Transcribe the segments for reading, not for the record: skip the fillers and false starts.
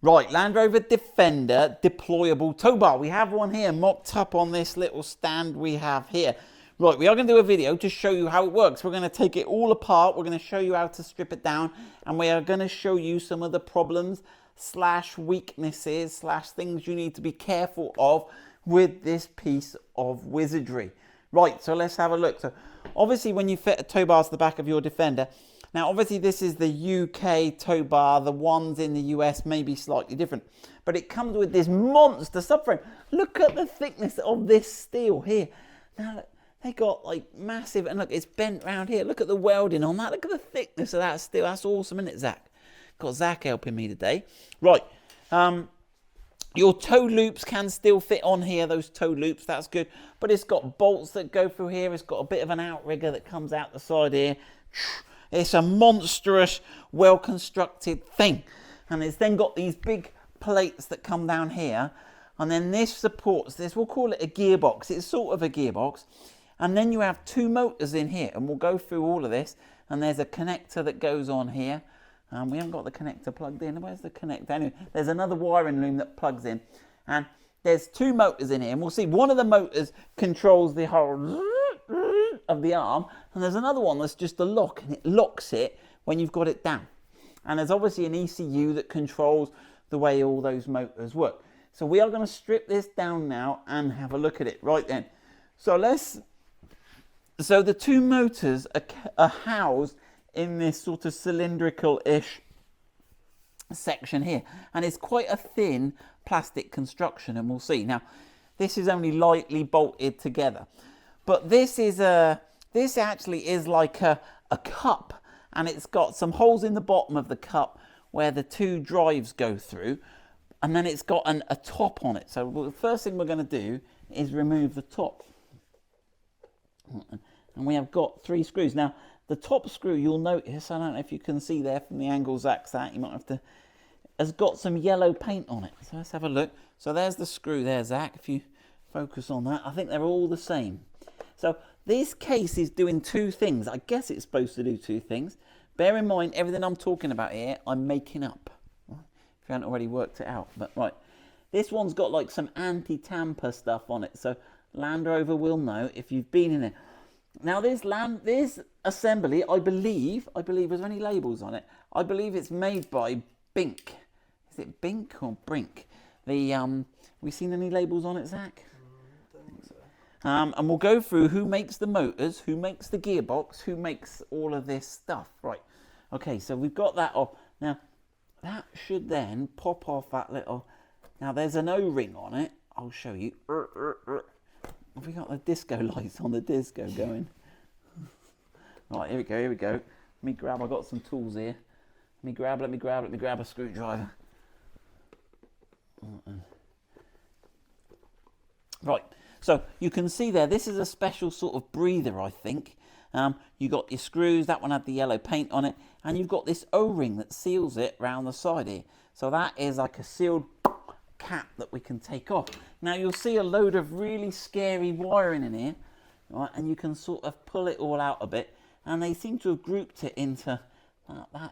Right, Land Rover Defender deployable tow bar. We have one here mocked up on this little stand we have here. Right, we are going to do a video to show you how it works. We're going to take it all apart. We're going to show you how to strip it down. And we are going to show you some of the problems / weaknesses / things you need to be careful of with this piece of wizardry. Right, so let's have a look. So obviously when you fit a tow bar to the back of your Defender, now obviously this is the UK tow bar, the ones in the US may be slightly different, but it comes with this monster subframe. Look at the thickness of this steel here. Now they got like massive, and look, it's bent round here. Look at the welding on that. Look at the thickness of that steel. That's awesome, isn't it, Zach? Got Zach helping me today. Right, your tow loops can still fit on here, those tow loops, that's good. But it's got bolts that go through here. It's got a bit of an outrigger that comes out the side here. It's a monstrous, well-constructed thing. And it's then got these big plates that come down here. And then this supports this. We'll call it a gearbox. It's sort of a gearbox. And then you have two motors in here. And we'll go through all of this. And there's a connector that goes on here. We haven't got the connector plugged in. Where's the connector? Anyway, there's another wiring loom that plugs in. And there's two motors in here. And we'll see one of the motors controls the whole of the arm. And there's another one that's just a lock. And it locks it when you've got it down. And there's obviously an ECU that controls the way all those motors work. So we are going to strip this down now and have a look at it. Right then. So the two motors are housed in this sort of cylindrical-ish section here, and it's quite a thin plastic construction, and we'll see. Now this is only lightly bolted together, but this actually is like a cup, and it's got some holes in the bottom of the cup where the two drives go through, and then it's got a top on it. So the first thing we're going to do is remove the top, and we have got 3 screws. Now the top screw, you'll notice, I don't know if you can see there from the angle Zach's at, you might have to, has got some yellow paint on it. So let's have a look. So there's the screw there, Zach, if you focus on that. I think they're all the same. So this case is doing 2 things. I guess it's supposed to do 2 things. Bear in mind, everything I'm talking about here, I'm making up. Right? If you haven't already worked it out. But right, this one's got like some anti-tamper stuff on it. So Land Rover will know if you've been in it. Now this assembly, I believe, is there any labels on it? I believe it's made by Bink. Is it Bink or Brink? Have we seen any labels on it, Zach? Don't think so. And we'll go through who makes the motors, who makes the gearbox, who makes all of this stuff. Right. Okay, so we've got that off. Now, that should then pop off that little... Now, there's an O-ring on it. I'll show you. Have we got the disco lights on the disco going? Right, here we go. Let me grab, I've got some tools here. Let me grab a screwdriver. Right, so you can see there, this is a special sort of breather, I think. You got your screws, that one had the yellow paint on it, and you've got this O-ring that seals it round the side here. So that is like a sealed cap that we can take off. Now you'll see a load of really scary wiring in here, right, and you can sort of pull it all out a bit, and they seem to have grouped it into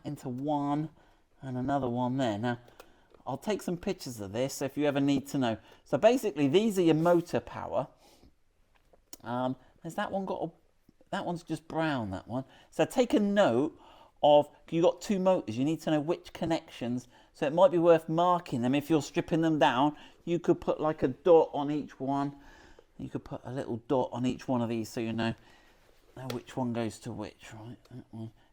into one and another one there. Now I'll take some pictures of this if you ever need to know. So basically these are your motor power. Has that one got that one's just brown, that one. So take a note of, you got 2 motors, you need to know which connections, so it might be worth marking them. If you're stripping them down, you could put like a dot on each one. You could put a little dot on each one of these so you know which one goes to which, right?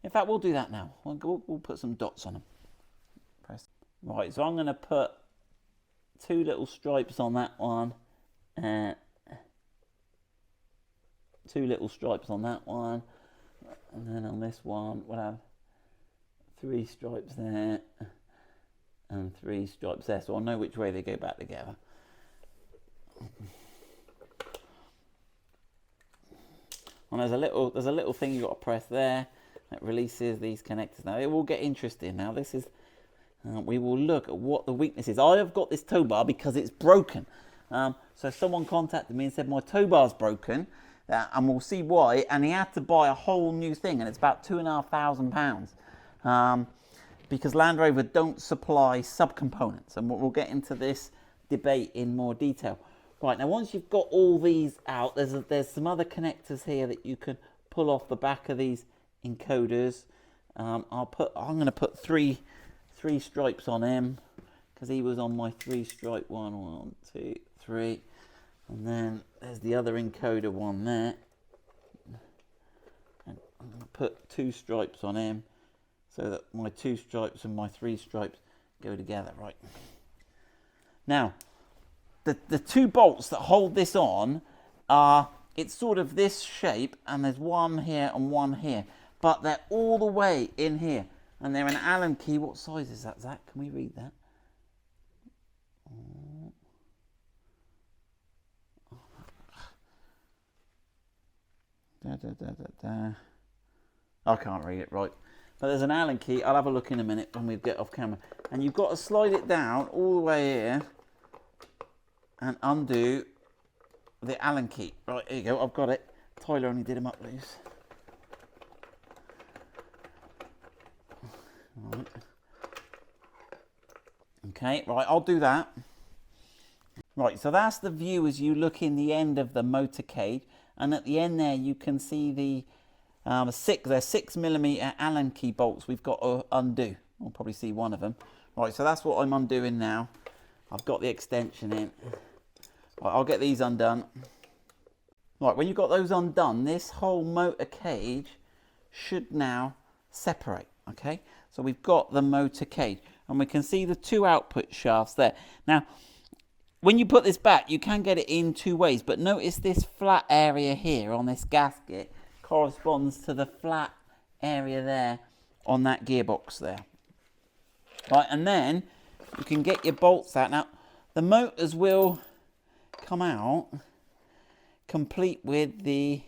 In fact, we'll do that now. We'll put some dots on them. Press. Right, so I'm going to put 2 little stripes on that one, 2 little stripes on that one, and then on this one we'll have 3 stripes there and 3 stripes there, so I'll know which way they go back together. And there's a little thing you've got to press there that releases these connectors. Now it will get interesting. Now this is we will look at what the weakness is. I have got this tow bar because it's broken. So someone contacted me and said my tow bar's broken, and we'll see why. And he had to buy a whole new thing, and it's about £2,500. because Land Rover don't supply subcomponents, and we'll get into this debate in more detail. Right, now once you've got all these out, there's some other connectors here that you can pull off the back of these encoders. I'm going to put three stripes on him, because he was on my 3-stripe one. 1, 2, 3, and then there's the other encoder one there. And I'm going to put 2 stripes on him, so that my 2 stripes and my 3 stripes go together. Right. Now, the 2 bolts that hold this on are, it's sort of this shape, and there's one here and one here, but they're all the way in here, and they're an Allen key. What size is that, Zach? Can we read that? I can't read it right, but there's an Allen key. I'll have a look in a minute when we get off camera. And you've got to slide it down all the way here and undo the Allen key. Right, here you go, I've got it. Tyler only did them up loose. Right. Okay, right, I'll do that. Right, so that's the view as you look in the end of the motor cage, and at the end there you can see the 6mm Allen key bolts we've got to undo. We'll probably see one of them. Right, so that's what I'm undoing now. I've got the extension in. Right, I'll get these undone. Right, when you've got those undone, this whole motor cage should now separate, okay? So we've got the motor cage, and we can see the 2 output shafts there. Now, when you put this back, you can get it in 2 ways, but notice this flat area here on this gasket corresponds to the flat area there on that gearbox there. Right, and then you can get your bolts out. Now, the motors will come out complete with the,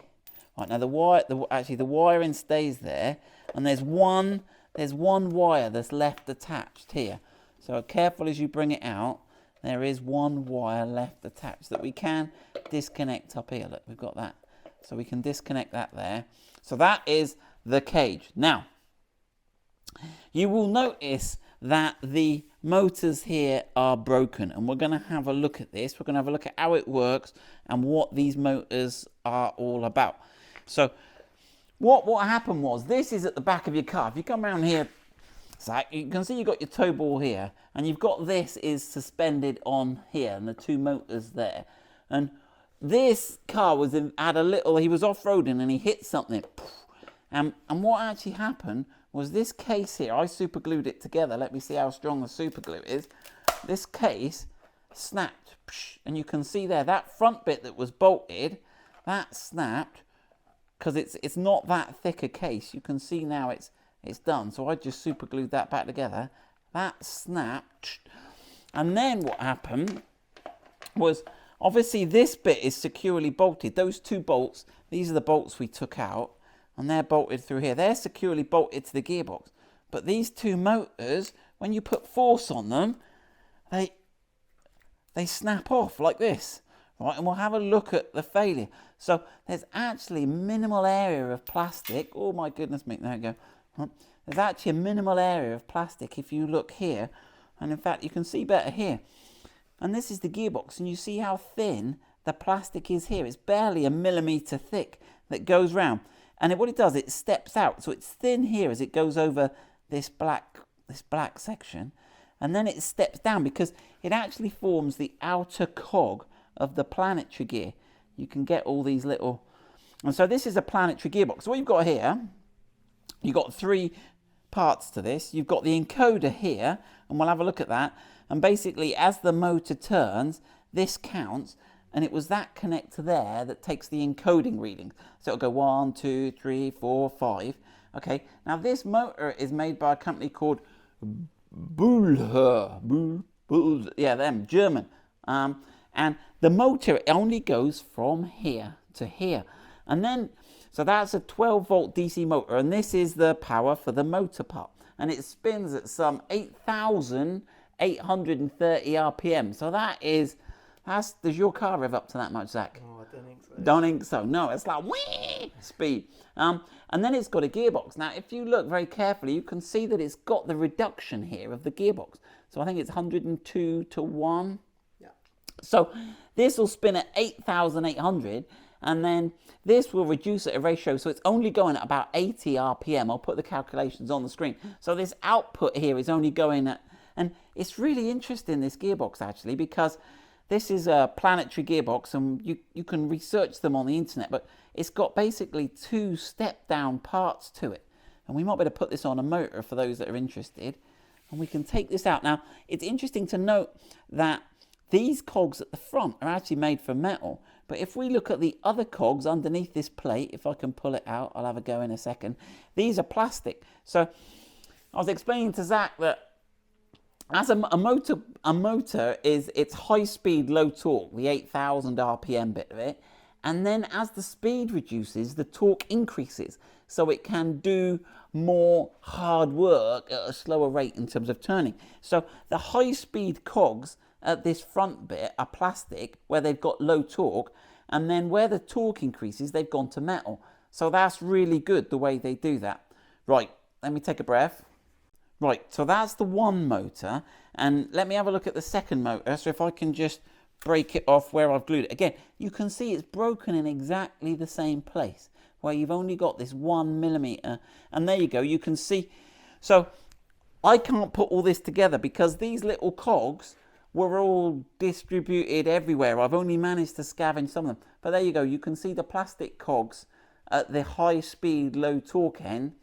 right, now the wiring stays there, and there's one wire that's left attached here. So careful as you bring it out, there is one wire left attached that we can disconnect up here. Look, we've got that. So we can disconnect that there. So that is the cage. Now, you will notice that the motors here are broken, and we're going to have a look at this. We're going to have a look at how it works and what these motors are all about. So what happened was, this is at the back of your car. If you come around here, Zach, you can see you've got your tow ball here, and you've got this is suspended on here, and the 2 motors there. And this car had a little, he was off-roading and he hit something. And what actually happened was this case here, I super glued it together. Let me see how strong the super glue is. This case snapped, and you can see there, that front bit that was bolted, that snapped, because it's not that thick a case. You can see now it's done. So I just super glued that back together. That snapped. And then what happened was, obviously this bit is securely bolted. Those 2 bolts, these are the bolts we took out, and they're bolted through here. They're securely bolted to the gearbox. But these 2 motors, when you put force on them, they snap off like this. Right, and we'll have a look at the failure. So there's actually minimal area of plastic. Oh my goodness me, there we go. There's actually a minimal area of plastic if you look here. And in fact, you can see better here. And this is the gearbox, and you see how thin the plastic is here. It's barely 1 millimeter thick that goes round. And what it does, it steps out. So it's thin here as it goes over this black section. And then it steps down because it actually forms the outer cog of the planetary gear. You can get all these little... And so this is a planetary gearbox. So what you've got here, you've got 3 parts to this. You've got the encoder here, and we'll have a look at that. And basically, as the motor turns, this counts, and it was that connector there that takes the encoding reading. So it'll go 1, 2, 3, 4, 5. Okay, now this motor is made by a company called Buller. Yeah, them, German. And the motor only goes from here to here. And then, so that's a 12-volt DC motor, and this is the power for the motor part. And it spins at some 8,830 RPM. So does your car rev up to that much, Zach? Oh, Don't think so. No, it's like whee speed. And then it's got a gearbox. Now, if you look very carefully, you can see that it's got the reduction here of the gearbox. So I think it's 102 to 1. Yeah. So this will spin at 8,800, and then this will reduce at a ratio, so it's only going at about 80 RPM. I'll put the calculations on the screen. So this output here is only going at, and it's really interesting, this gearbox actually, because this is a planetary gearbox, and you can research them on the internet, but it's got basically 2 step-down parts to it. And we might be able to put this on a motor for those that are interested. And we can take this out. Now, it's interesting to note that these cogs at the front are actually made from metal. But if we look at the other cogs underneath this plate, if I can pull it out, I'll have a go in a second. These are plastic. So I was explaining to Zach that as a motor is its high speed, low torque, the 8,000 RPM bit of it. And then as the speed reduces, the torque increases. So it can do more hard work at a slower rate in terms of turning. So the high speed cogs at this front bit are plastic, where they've got low torque. And then where the torque increases, they've gone to metal. So that's really good, the way they do that. Right, let me take a breath. Right, so that's the one motor. And let me have a look at the second motor. So if I can just break it off where I've glued it. Again, you can see it's broken in exactly the same place, where you've only got this 1 millimeter. And there you go, you can see. So I can't put all this together because these little cogs were all distributed everywhere. I've only managed to scavenge some of them. But there you go, you can see the plastic cogs at the high speed, low torque end.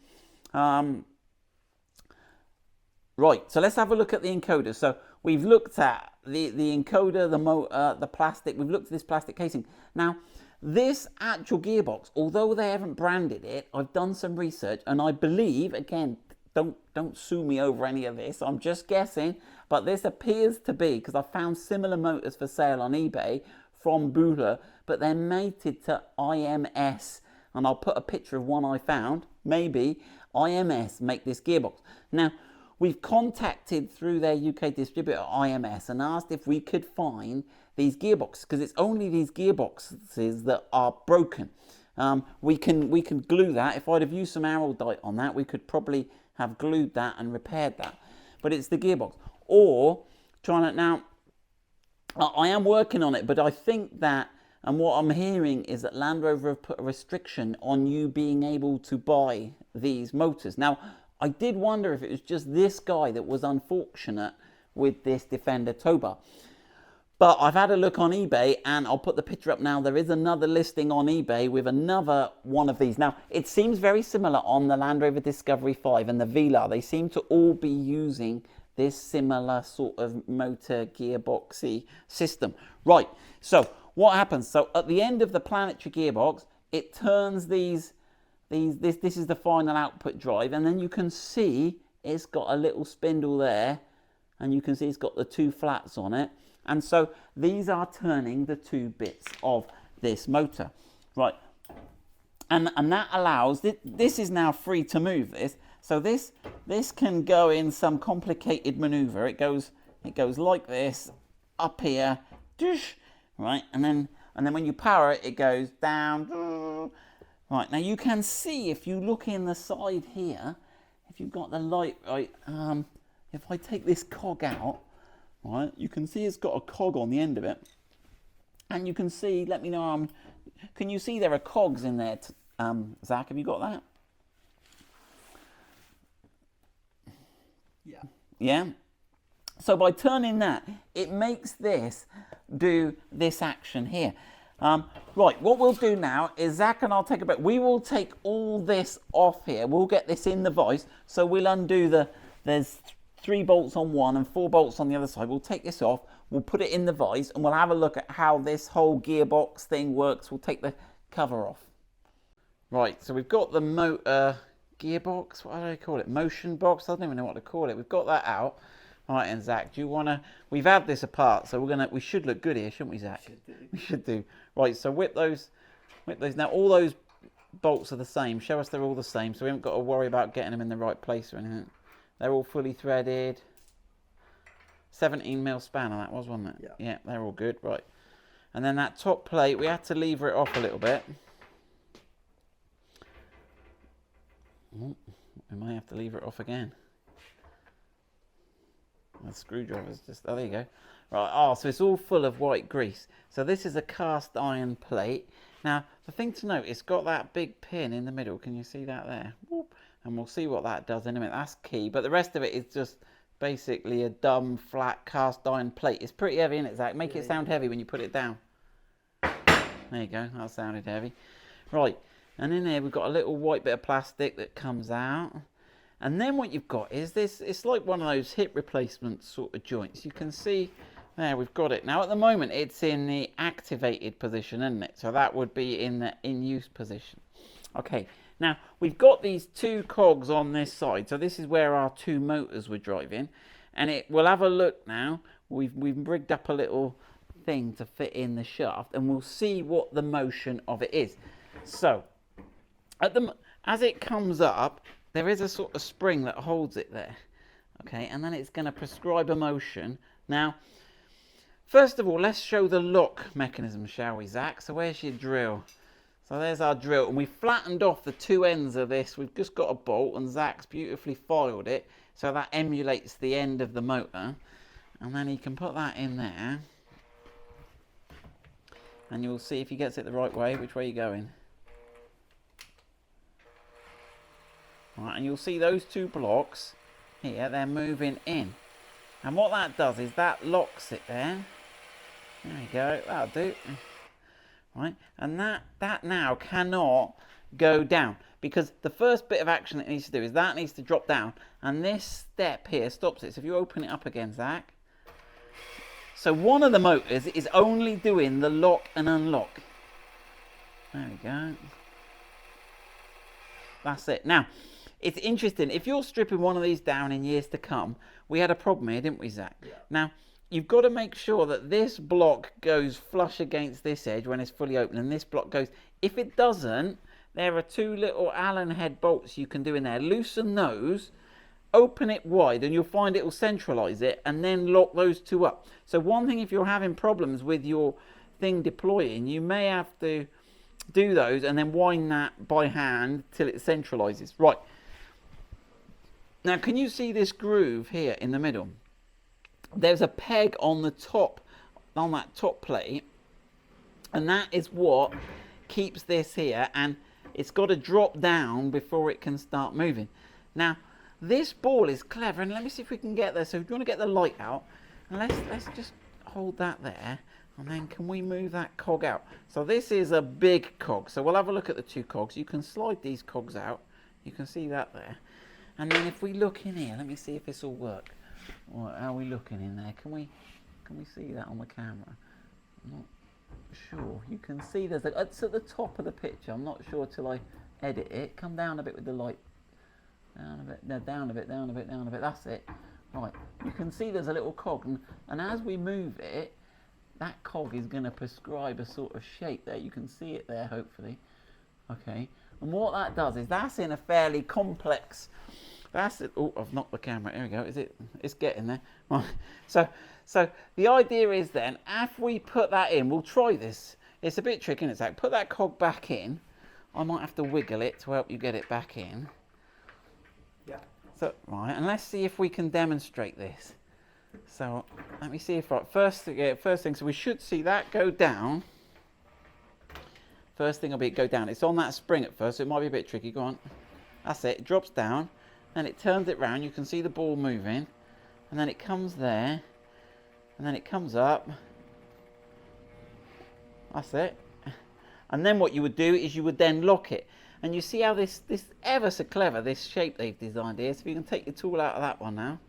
Right, so let's have a look at the encoder. So we've looked at the encoder, the motor, the plastic. We've looked at this plastic casing. Now, this actual gearbox, although they haven't branded it, I've done some research, and I believe, again, don't sue me over any of this, I'm just guessing, but this appears to be, because I found similar motors for sale on eBay from Buhler, but they're mated to IMS, and I'll put a picture of one I found. Maybe IMS make this gearbox. Now, we've contacted through their UK distributor IMS and asked if we could find these gearboxes, because it's only these gearboxes that are broken. We can glue that. If I'd have used some araldite on that, we could probably have glued that and repaired that. But it's the gearbox. Or trying to, now, I am working on it, but I think that, and what I'm hearing is that Land Rover have put a restriction on you being able to buy these motors. Now, I did wonder if it was just this guy that was unfortunate with this Defender Towbar. But I've had a look on eBay, and I'll put the picture up now. There is another listing on eBay with another one of these. Now, it seems very similar on the Land Rover Discovery 5 and the Velar. They seem to all be using this similar sort of motor gearboxy system. Right, so what happens? So at the end of the planetary gearbox, it turns this is the final output drive, and then you can see it's got a little spindle there, and you can see it's got the 2 flats on it. And so these are turning the 2 bits of this motor. Right. And that allows, this is now free to move this. So this can go in some complicated maneuver. It goes like this, up here, right? And then when you power it, it goes down. Right, now you can see, if you look in the side here, if you've got the light right, if I take this cog out, right, you can see it's got a cog on the end of it. And you can see, let me know, can you see there are cogs in there, Zach, have you got that? Yeah. Yeah? So by turning that, it makes this do this action here. Right, what we'll do now is Zach and I'll take a break. We will take all this off here. We'll get this in the vise. So we'll undo there's 3 bolts on one and 4 bolts on the other side. We'll take this off. We'll put it in the vise, and we'll have a look at how this whole gearbox thing works. We'll take the cover off. Right, so we've got the motor gearbox. What do I call it? Motion box? I don't even know what to call it. We've got that out. Right, and Zach, do you want to... We've had this apart, so we should look good here, shouldn't we, Zach? We should do. Right, so whip those. Now, all those bolts are the same. Show us they're all the same, so we haven't got to worry about getting them in the right place or anything. They're all fully threaded. 17mm spanner, that was, wasn't it? Yeah. Yeah, they're all good. Right. And then that top plate, we had to lever it off a little bit. Oh, we might have to lever it off again. The screwdriver's just, oh, there you go. Right, oh, so it's all full of white grease. So this is a cast iron plate. Now, the thing to note, it's got that big pin in the middle. Can you see that there? Whoop. And we'll see what that does in a minute. That's key. But the rest of it is just basically a dumb, flat, cast iron plate. It's pretty heavy, isn't it, Zach? Make it sound heavy when you put it down. There you go. That sounded heavy. Right. And in there, we've got a little white bit of plastic that comes out. And then what you've got is this, it's like one of those hip replacement sort of joints. You can see there, we've got it. Now, at the moment, it's in the activated position, isn't it? So that would be in the in-use position. Okay, now, we've got these two cogs on this side. So this is where our two motors were driving. And we'll have a look now. We've rigged up a little thing to fit in the shaft. And we'll see what the motion of it is. So, as it comes up, there is a sort of spring that holds it there, okay, and then it's going to prescribe a motion. Now, first of all, let's show the lock mechanism, shall we, Zach? So where's your drill? So there's our drill, and we've flattened off the two ends of this. We've just got a bolt, and Zach's beautifully filed it, so that emulates the end of the motor. And then he can put that in there, and you'll see if he gets it the right way. Which way are you going? Right, and you'll see those two blocks here, they're moving in. And what that does is that locks it there. There you go, that'll do. Right, and that now cannot go down, because the first bit of action it needs to do is that needs to drop down, and this step here stops it. So if you open it up again, Zach. So one of the motors is only doing the lock and unlock. There we go. That's it. Now, it's interesting, if you're stripping one of these down in years to come, we had a problem here, didn't we, Zach? Yeah. Now, you've got to make sure that this block goes flush against this edge when it's fully open, and this block goes. If it doesn't, there are two little Allen head bolts you can do in there. Loosen those, open it wide, and you'll find it will centralize it, and then lock those two up. So one thing, if you're having problems with your thing deploying, you may have to do those and then wind that by hand till it centralizes. Right. Now, can you see this groove here in the middle? There's a peg on the top, on that top plate, and that is what keeps this here, and it's got to drop down before it can start moving. Now, this ball is clever, and let me see if we can get there. So if you want to get the light out, and let's just hold that there, and then can we move that cog out? So this is a big cog, so we'll have a look at the two cogs. You can slide these cogs out. You can see that there. And then if we look in here, let me see if this will work. Right, how are we looking in there? Can we see that on the camera? I'm not sure. You can see there's it's at the top of the picture. I'm not sure till I edit it. Come down a bit with the light. Down a bit. No, down a bit. Down a bit. Down a bit. That's it. Right. You can see there's a little cog, and as we move it, that cog is going to prescribe a sort of shape there. You can see it there, hopefully. Okay. And what that does is that's in a fairly complex. That's it. Oh, I've knocked the camera. Here we go. Is it? It's getting there. Right. So the idea is then, if we put that in, we'll try this. It's a bit tricky, isn't it, Zach? Put that cog back in. I might have to wiggle it to help you get it back in. Yeah. So right, and let's see if we can demonstrate this. So let me see if first thing. So we should see that go down. First thing will be it go down. It's on that spring at first, so it might be a bit tricky. Go on. That's it. It drops down. Then it turns it round. You can see the ball moving. And then it comes there. And then it comes up. That's it. And then what you would do is you would then lock it. And you see how this ever so clever, this shape they've designed here. So if you can take your tool out of that one now.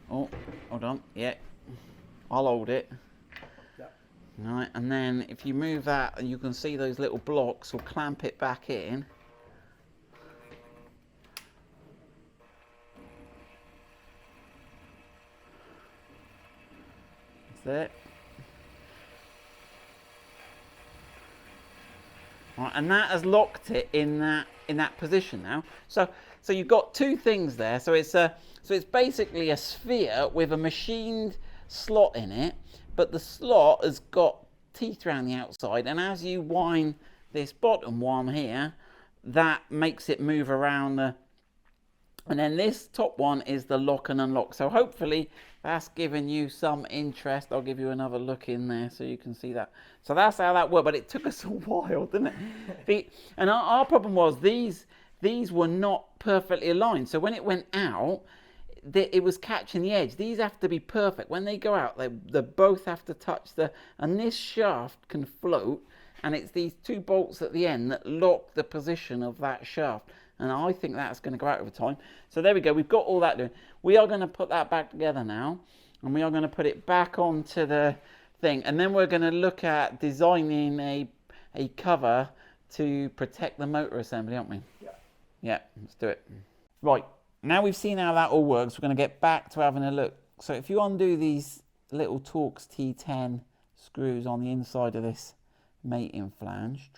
Oh, hold on. Yeah. I'll hold it. Right, and then if you move that, you can see those little blocks will clamp it back in. That's it. Right, and that has locked it in that position now. So you've got two things there. So it's basically a sphere with a machined slot in it. But the slot has got teeth around the outside, and as you wind this bottom one here, that makes it move around the, and then this top one is the lock and unlock. So hopefully that's given you some interest. I'll give you another look in there so you can see that. So that's how that worked, but it took us a while, didn't it? And our problem was these were not perfectly aligned. So when it went out, it was catching the edge. These have to be perfect. When they go out, they both have to touch and this shaft can float, and it's these two bolts at the end that lock the position of that shaft. And I think that's going to go out over time. So there we go. We've got all that doing. We are going to put that back together now, and we are going to put it back onto the thing. And then we're going to look at designing a cover to protect the motor assembly, aren't we? Yeah. Yeah, let's do it. Right, now we've seen how that all works, we're going to get back to having a look. So if you undo these little Torx T10 screws on the inside of this mating flange,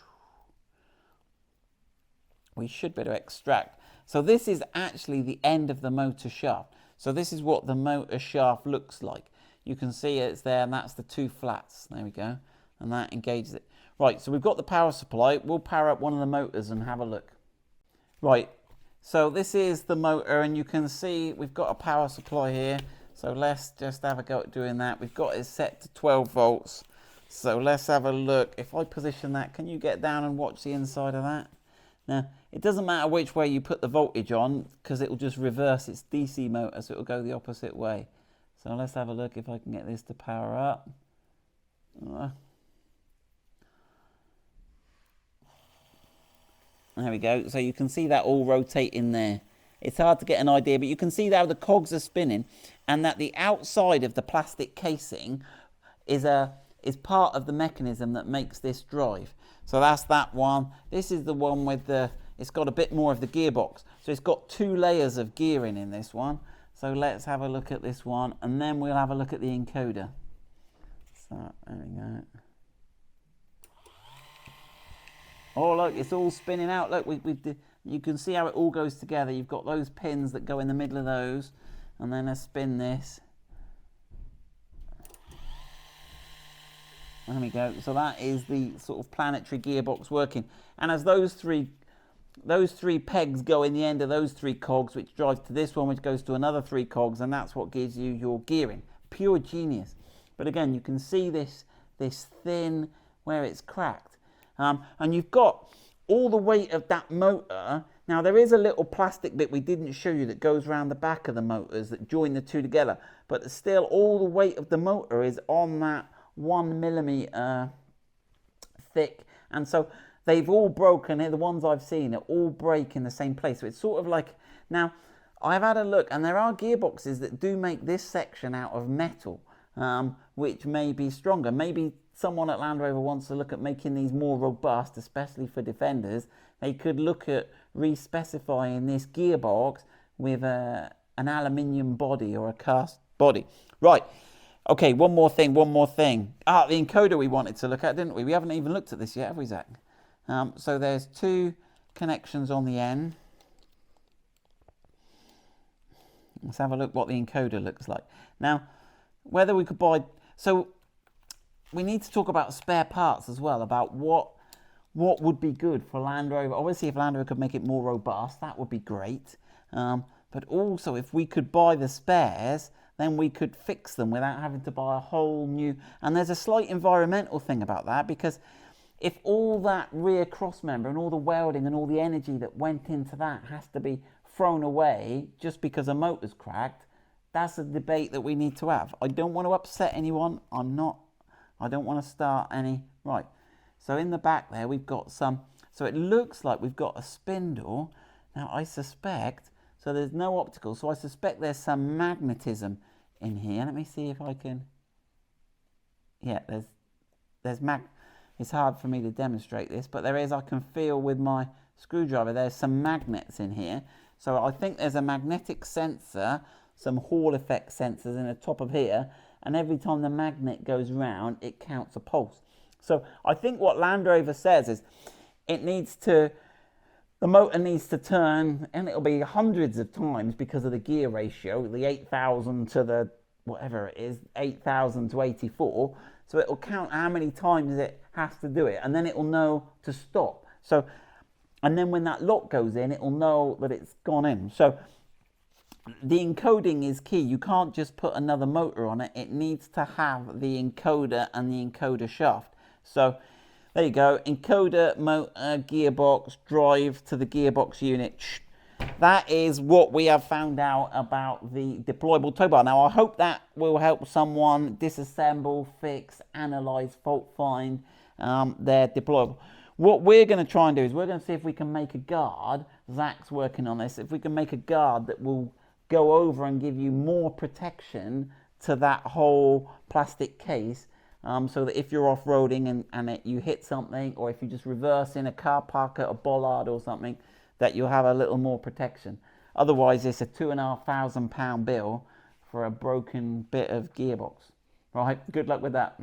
we should be able to extract. So this is actually the end of the motor shaft. So this is what the motor shaft looks like. You can see it's there, and that's the two flats. There we go. And that engages it. Right, so we've got the power supply. We'll power up one of the motors and have a look. Right, so this is the motor, and you can see we've got a power supply here. So let's just have a go at doing that. We've got it set to 12 volts. So let's have a look. If I position that, can you get down and watch the inside of that? Now, it doesn't matter which way you put the voltage on, because it will just reverse. Its DC motor, so it will go the opposite way. So let's have a look if I can get this to power up. There we go. So you can see that all rotating there. It's hard to get an idea, but you can see how the cogs are spinning, and that the outside of the plastic casing is part of the mechanism that makes this drive. So that's that one. This is the one with it's got a bit more of the gearbox. So it's got 2 layers of gearing in this one. So let's have a look at this one, and then we'll have a look at the encoder. So there we go. Oh look, it's all spinning out. Look, you can see how it all goes together. You've got those pins that go in the middle of those, and then let's spin this. There we go. So that is the sort of planetary gearbox working. And as those three pegs go in the end of those 3 cogs, which drives to this one, which goes to another 3 cogs, and that's what gives you your gearing. Pure genius. But again, you can see this thin where it's cracked. And you've got all the weight of that motor. Now there is a little plastic bit we didn't show you that goes around the back of the motors that join the two together. But still, all the weight of the motor is on that 1 millimeter thick, and so they've all broken. The ones I've seen are all break in the same place. So it's sort of like, now I've had a look, and there are gearboxes that do make this section out of metal, which may be stronger. Maybe someone at Land Rover wants to look at making these more robust, especially for Defenders. They could look at re-specifying this gearbox with an aluminium body or a cast body. Right. Okay, one more thing. The encoder we wanted to look at, didn't we? We haven't even looked at this yet, have we, Zach? So there's 2 connections on the end. Let's have a look what the encoder looks like. Now, whether we could buy... So we need to talk about spare parts as well, about what would be good for Land Rover. Obviously, if Land Rover could make it more robust, that would be great. But also, if we could buy the spares, then we could fix them without having to buy a whole new... And there's a slight environmental thing about that, because if all that rear cross member and all the welding and all the energy that went into that has to be thrown away just because a motor's cracked, that's a debate that we need to have. I don't want to upset anyone. I don't want to start any... Right, so in the back there we've got some... So it looks like we've got a spindle. Now I suspect... So there's no optical, so I suspect there's some magnetism in here. Let me see if I can... Yeah, there's It's hard for me to demonstrate this, but there is. I can feel with my screwdriver there's some magnets in here. So I think there's a magnetic sensor, some Hall effect sensors in the top of here, and every time the magnet goes round, it counts a pulse. So I think what Land Rover says is the motor needs to turn, and it'll be hundreds of times because of the gear ratio, the 8,000 to the, whatever it is, 8,000 to 84. So it'll count how many times it has to do it, and then it'll know to stop. So, and then when that lock goes in, it'll know that it's gone in. So the encoding is key. You can't just put another motor on it. It needs to have the encoder and the encoder shaft. So there you go, encoder, motor, gearbox, drive to the gearbox unit. That is what we have found out about the deployable towbar. Now, I hope that will help someone disassemble, fix, analyze, fault find their deployable. What we're going to try and do is we're going to see if we can make a guard. Zach's working on this. If we can make a guard that will go over and give you more protection to that whole plastic case, so that if you're off-roading and you hit something, or if you just reverse in a car park at a bollard or something, that you'll have a little more protection. Otherwise, it's a £2,500 bill for a broken bit of gearbox. Right, good luck with that.